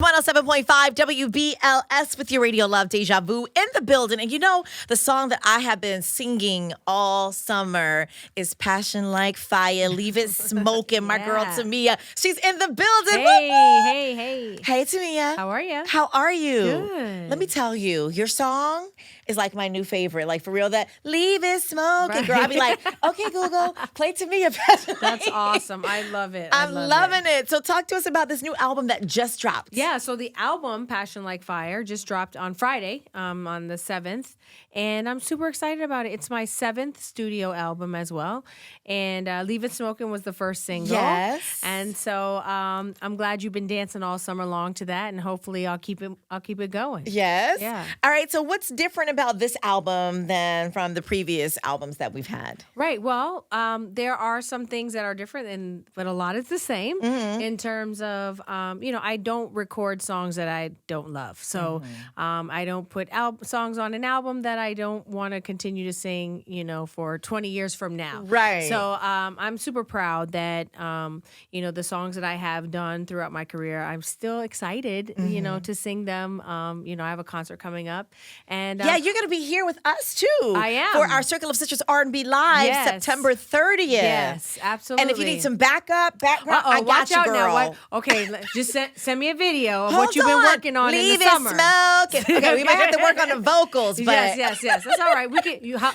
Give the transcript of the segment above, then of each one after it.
107.5 WBLS with your radio love, Deja Vu in the building. And you know, the song that I have been singing all summer is Passion Like Fire, Leave It Smoking. My girl, Tamia, she's in the building. Hey. Hey, Tamia. How are you? How are you? Good. Let me tell you, your song is like my new favorite. Like, for real, that Leave It Smoking. Right. Girl, I'd be like, okay, Google, play Tamia Passion. That's awesome. I love it. I'm loving it. So talk to us about this new album that just dropped. Yeah, so the album, Passion Like Fire, just dropped on Friday, on the 7th. And I'm super excited about it. It's my 7th studio album as well. And Leave It Smoking was the first single. Yes. And so I'm glad you've been dancing all summer long to that. And hopefully I'll keep it going. Yes. Yeah. All right. So what's different about this album than from the previous albums that we've had? Right. Well, there are some things that are different, but a lot is the same in terms of, I don't record songs that I don't love. So I don't put songs on an album that I don't want to continue to sing, for 20 years from now. Right. So I'm super proud that, the songs that I have done throughout my career, I'm still excited, to sing them. I have a concert coming up. And yeah, you're going to be here with us too. I am. For our Circle of Sisters R&B Live, September 30th. Yes, absolutely. And if you need some background, I got watch you, out girl. Now. Okay, just send me a video of what you've been working on in the summer. Leave it smoking. Okay, we might have to work on the vocals, but yes. That's all right.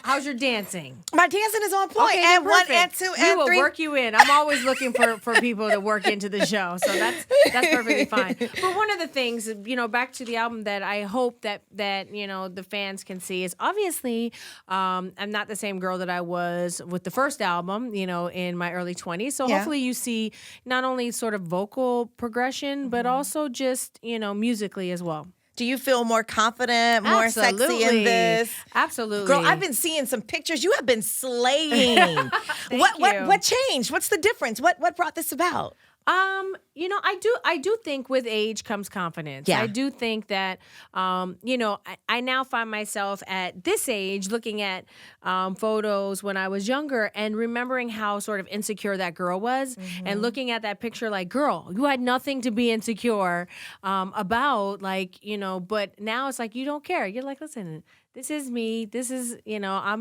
How's your dancing? My dancing is on point. Okay, and perfect. 1 and 2 and 3. We will work you in. I'm always looking for people to work into the show, so that's perfectly fine. But one of the things, back to the album that I hope that the fans can see is obviously I'm not the same girl that I was with the first album, in my early 20s. So hopefully you see not only sort of vocal progression, but also just, musically as well. Do you feel more confident, more sexy in this? Absolutely. Girl, I've been seeing some pictures. You have been slaying. What changed? What's the difference? What brought this about? I do think with age comes confidence. Yeah. I do think that, I now find myself at this age looking at photos when I was younger and remembering how sort of insecure that girl was and looking at that picture like, girl, you had nothing to be insecure about, but now it's like you don't care. You're like, listen, this is me. This is, I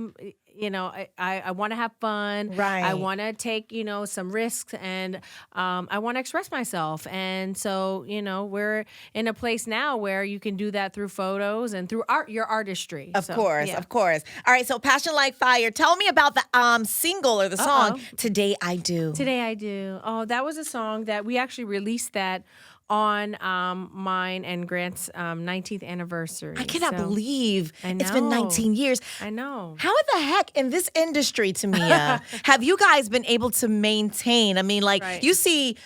want to have fun. Right. I want to take, some risks and I want to express myself. And so, we're in a place now where you can do that through photos and through your artistry. Of course. All right. So Passion Like Fire. Tell me about the single or the song, Today I Do. Today I Do. Oh, that was a song that we actually released that on mine and Grant's 19th anniversary. I cannot believe I know. It's been 19 years. I know. How in the heck in this industry, Tamia, have you guys been able to maintain? I mean, you see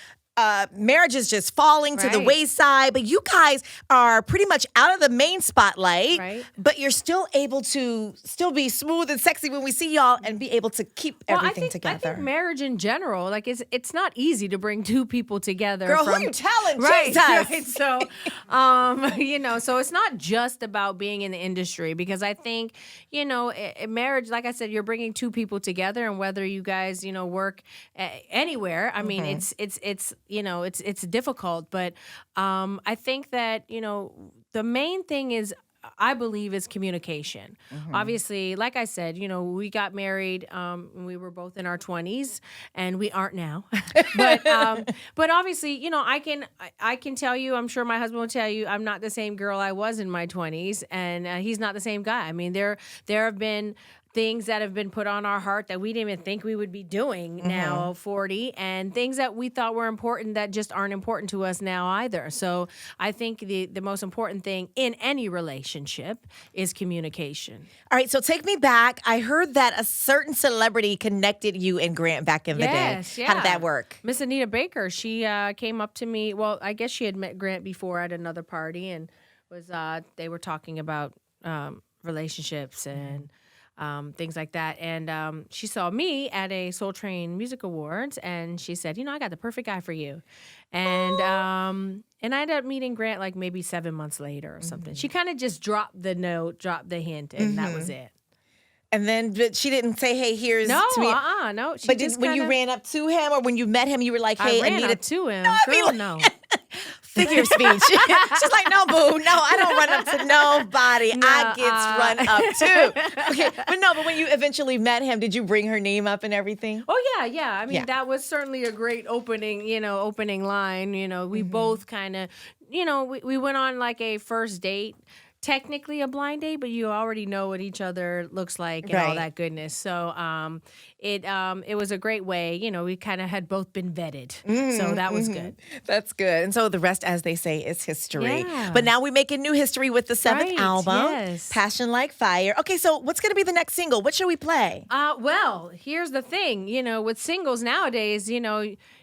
marriages just falling to the wayside, but you guys are pretty much out of the main spotlight, but you're still able to still be smooth and sexy when we see y'all and be able to keep everything together. I think marriage in general, it's not easy to bring two people together. Girl, who you telling? Right, Jesus. right. So, so it's not just about being in the industry because I think, marriage, like I said, you're bringing two people together and whether you guys, work anywhere, I mean, it's difficult, but I think that, the main thing is, I believe is communication. Obviously, like I said, we got married when we were both in our 20s and we aren't now. but obviously, I can tell you, I'm sure my husband will tell you, I'm not the same girl I was in my 20s and he's not the same guy. I mean, there have been things that have been put on our heart that we didn't even think we would be doing now 40 and things that we thought were important that just aren't important to us now either. So I think the most important thing in any relationship is communication. All right, so take me back. I heard that a certain celebrity connected you and Grant back in the day. Yeah. How did that work? Miss Anita Baker, she came up to me. Well, I guess she had met Grant before at another party and they were talking about relationships and things like that. And she saw me at a Soul Train Music Awards, and she said, I got the perfect guy for you. And I ended up meeting Grant like maybe 7 months later or something. She kind of just dropped the note, dropped the hint, and that was it. And then but she didn't say, hey, here's no, to me. No. But when you ran up to him or when you met him, you were like, hey, I ran Anita. up to him. No, Girl, no. figure of speech. She's like, no, boo, no, I don't run up to nobody. No, I gets run up too. Okay, but when you eventually met him, did you bring her name up and everything? Oh yeah. I mean, that was certainly a great opening line. We both kind of, we went on like a first date. Technically a blind date, but you already know what each other looks like and all that goodness. So it was a great way. We kind of had both been vetted. So that was good. That's good. And so the rest, as they say, is history. Yeah. But now we make a new history with the seventh album, yes. Passion Like Fire. Okay, so what's going to be the next single? What should we play? Well, here's the thing. With singles nowadays,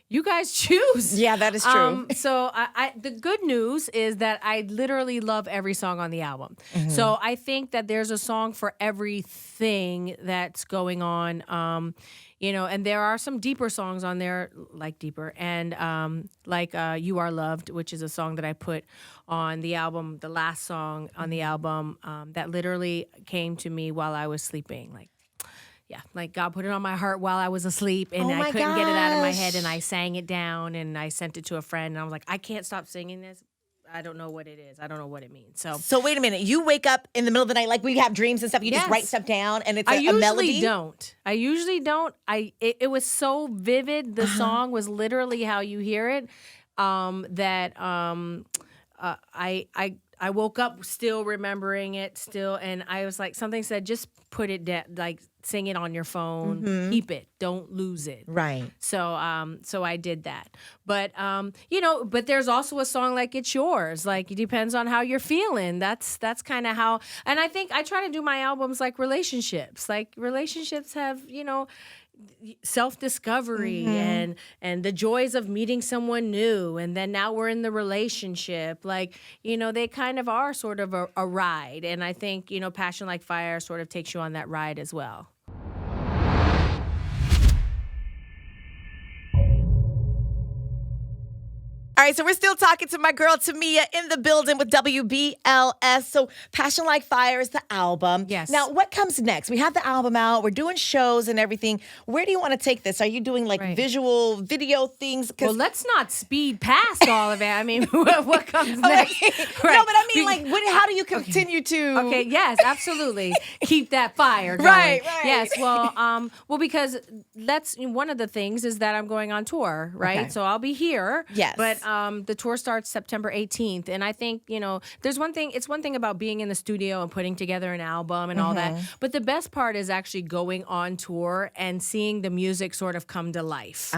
you guys choose. Yeah, that is true. So the good news is that I literally love every song on the album. So I think that there's a song for everything that's going on. And there are some deeper songs on there, like Deeper, and like You Are Loved, which is a song that I put on the album, the last song on the album, that literally came to me while I was sleeping. Like God put it on my heart while I was asleep, and I couldn't get it out of my head, and I sang it down, and I sent it to a friend, and I was like, I can't stop singing this. I don't know what it is. I don't know what it means. So wait a minute. You wake up in the middle of the night, like we have dreams and stuff. You just write stuff down, and it's a melody. I usually don't. It was so vivid. The song was literally how you hear it. I woke up still remembering it still, and I was like, something said, just put it down, like sing it on your phone, keep it, don't lose it. Right. So I did that. But but there's also a song like It's Yours. Like it depends on how you're feeling. That's kind of how, and I think I try to do my albums like relationships. Like relationships have, self-discovery and the joys of meeting someone new, and then now we're in the relationship, like they kind of are sort of a ride, and I think Passion Like Fire sort of takes you on that ride as well. All right, so we're still talking to my girl Tamia in the building with WBLS. So Passion Like Fire is the album. Yes. Now, what comes next? We have the album out. We're doing shows and everything. Where do you want to take this? Are you doing like visual video things? Well, let's not speed past all of it. I mean, what comes next? Right. No, but I mean, how do you continue to? Okay, yes, absolutely. Keep that fire going. Right. Yes, well, because that's one of the things is that I'm going on tour, right? Okay. So I'll be here. Yes. But the tour starts September 18th, and I think there's one thing. It's one thing about being in the studio and putting together an album and all that, but the best part is actually going on tour and seeing the music sort of come to life.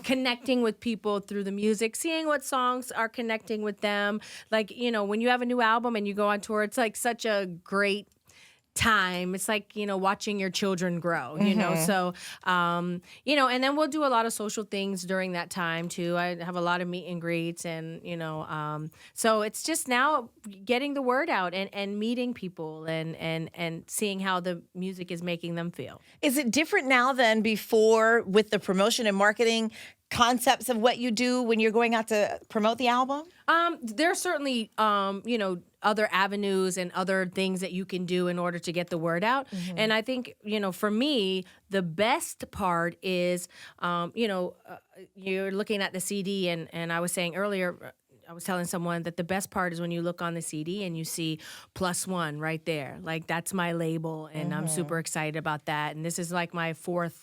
Connecting with people through the music, seeing what songs are connecting with them. Like when you have a new album and you go on tour, it's like such a great time. It's like, watching your children grow, so, and then we'll do a lot of social things during that time too. I have a lot of meet and greets and, so it's just now getting the word out and meeting people and seeing how the music is making them feel. Is it different now than before with the promotion and marketing concepts of what you do when you're going out to promote the album? There's certainly, other avenues and other things that you can do in order to get the word out. And I think, for me, the best part is, you're looking at the CD and I was saying earlier, I was telling someone that the best part is when you look on the CD and you see +1 right there. Like that's my label and I'm super excited about that. And this is like my fourth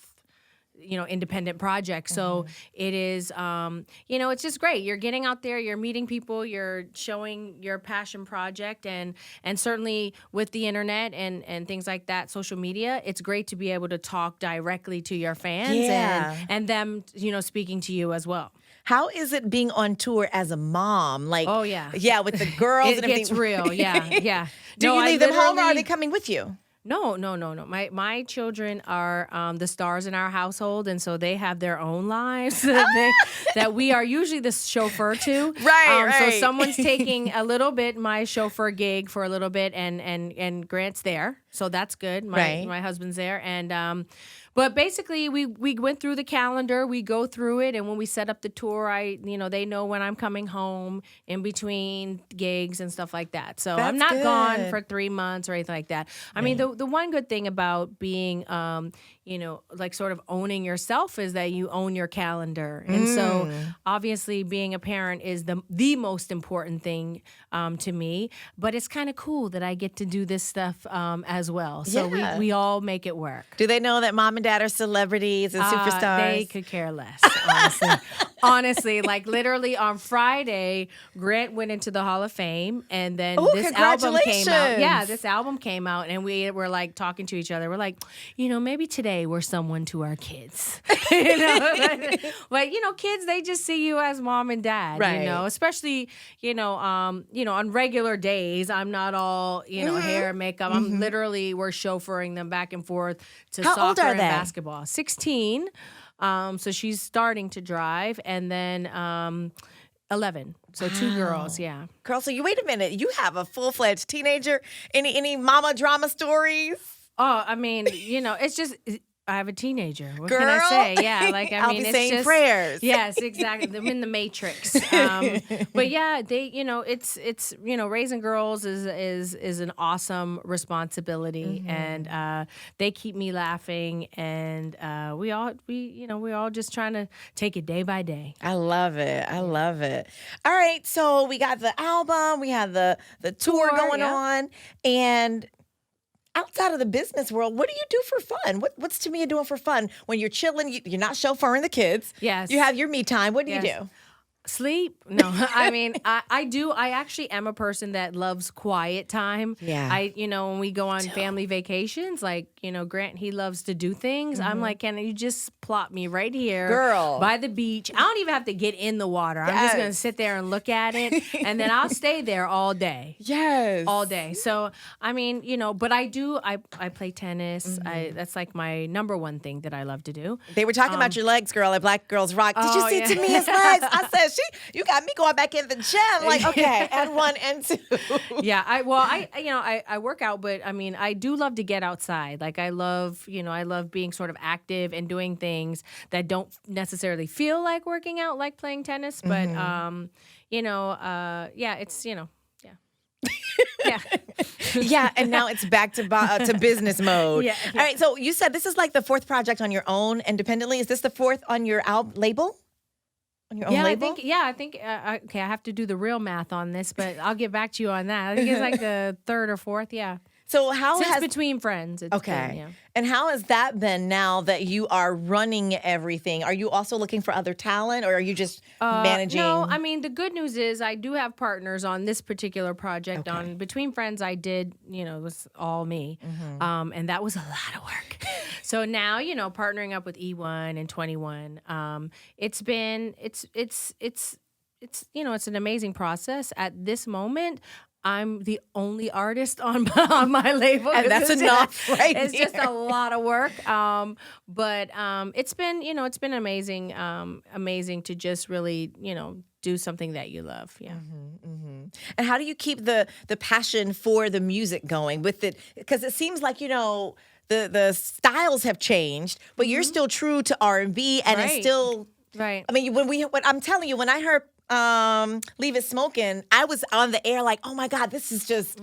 independent project. So it is, it's just great. You're getting out there, you're meeting people, you're showing your passion project and certainly with the internet and things like that, social media, it's great to be able to talk directly to your fans and them, speaking to you as well. How is it being on tour as a mom? Like, oh yeah. Yeah, with the girls and everything. It gets real. Yeah. Do you leave them home or are they coming with you? No. My children are the stars in our household, and so they have their own lives that we are usually the chauffeur to. Right. So someone's taking a little bit my chauffeur gig for a little bit, and Grant's there, so that's good. My husband's there, and but basically we went through the calendar, we go through it, and when we set up the tour, they know when I'm coming home in between gigs and stuff like that. So I'm not gone for 3 months or anything like that. I mean, the one good thing about being, like sort of owning yourself is that you own your calendar. And so obviously being a parent is the most important thing to me, but it's kind of cool that I get to do this stuff as well. So we all make it work. Do they know that mom and dad are celebrities and superstars? They could care less, honestly. Honestly, like literally on Friday, Grant went into the Hall of Fame, and then this album came out. Yeah, this album came out, and we were like talking to each other. We're like, maybe today we're someone to our kids. But kids, they just see you as mom and dad. Right. Especially on regular days. I'm not all hair and makeup. I'm literally we're chauffeuring them back and forth to soccer and basketball. 16. So she's starting to drive, and then 11. So 2 girls, yeah. Girl, so wait a minute. You have a full-fledged teenager. Any mama drama stories? Oh, I mean, it's just I have a teenager. What can I say? Yeah, like I'll be saying just prayers. Yes, exactly. I'm in the Matrix. But yeah, they, it's raising girls is an awesome responsibility, and they keep me laughing, and we're all just trying to take it day by day. I love it. I love it. All right, so we got the album, we have the tour going on, and outside of the business world, what do you do for fun? What's Tamia doing for fun when you're chilling? You're not chauffeuring the kids. Yes. You have your me time. What do you do? Sleep? No, I mean, I do. I actually am a person that loves quiet time. Yeah. When we go on family vacations, like, Grant, he loves to do things. I'm like, can you just plop me right here? Girl. By the beach. I don't even have to get in the water. I'm just going to sit there and look at it. And then I'll stay there all day. Yes. All day. So, I mean, but I play tennis. That's like my number one thing that I love to do. They were talking about your legs, girl, at Black Girls Rock. Did you see Tamia's legs? I said, you got me going back in the gym. Like, okay, and 1 and 2. Yeah, I work out, but I mean, I do love to get outside. Like, I love being sort of active and doing things that don't necessarily feel like working out, like playing tennis. But it's yeah. Yeah, and now it's back to business mode. Yeah. All right, so you said this is like the 4th project on your own independently. Is this the 4th on your label? On your own label? I think okay, I have to do the real math on this, but I'll get back to you on that. I think it's like the 3rd or 4th, yeah. So since between friends. It's been, yeah. And how has that been now that you are running everything? Are you also looking for other talent, or are you just managing? No, I mean, the good news is I do have partners on this particular project. Okay. On Between Friends, I did, it was all me. And that was a lot of work. So now, partnering up with E1 and 21, it's an amazing process. At this moment, I'm the only artist on my label, and that's enough, right? It's just a lot of work, but it's been amazing, amazing to just really do something that you love. Yeah. And how do you keep the passion for the music going with it? Because it seems like the styles have changed, but you're still true to R&B, and it's still right. I mean, I'm telling you, when I heard Leave It Smoking, I was on the air like, oh my God, this is just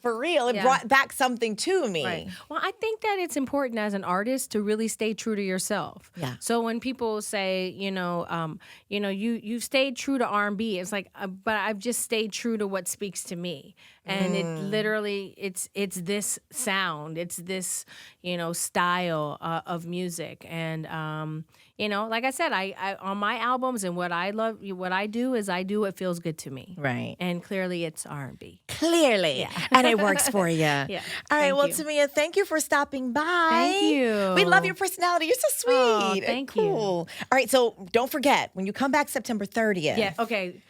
for real. It brought back something to me. Right. Well, I think that it's important as an artist to really stay true to yourself. Yeah. So when people say, you've stayed true to R&B, it's like, but I've just stayed true to what speaks to me. And it literally, it's this sound, it's this, style of music. And, like I said, I on my albums and what I love, what I do is I do what feels good to me. Right. And clearly it's R&B. Clearly. Yeah. And it works for you. Yeah. All right. Well, Tamia, thank you for stopping by. Thank you. We love your personality. You're so sweet. Oh, thank you. All right. So don't forget, when you come back September 30th. Yeah. Okay.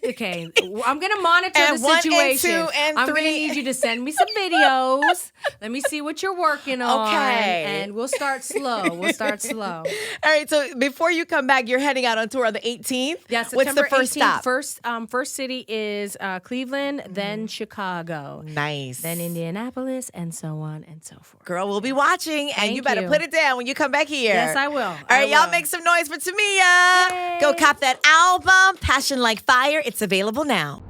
Okay, I'm going to monitor the situation. And 2 and 3. I'm going to need you to send me some videos. Let me see what you're working on. Okay. And we'll start slow. All right, so before you come back, you're heading out on tour on the 18th? Yeah, What's the first 18th, stop? First city is Cleveland, then Chicago. Nice. Then Indianapolis, and so on and so forth. Girl, we'll be watching, and you better put it down when you come back here. Yes, I will. All right, y'all make some noise for Tamia. Yay. Go cop that album, Passion Like Fire. It's available now.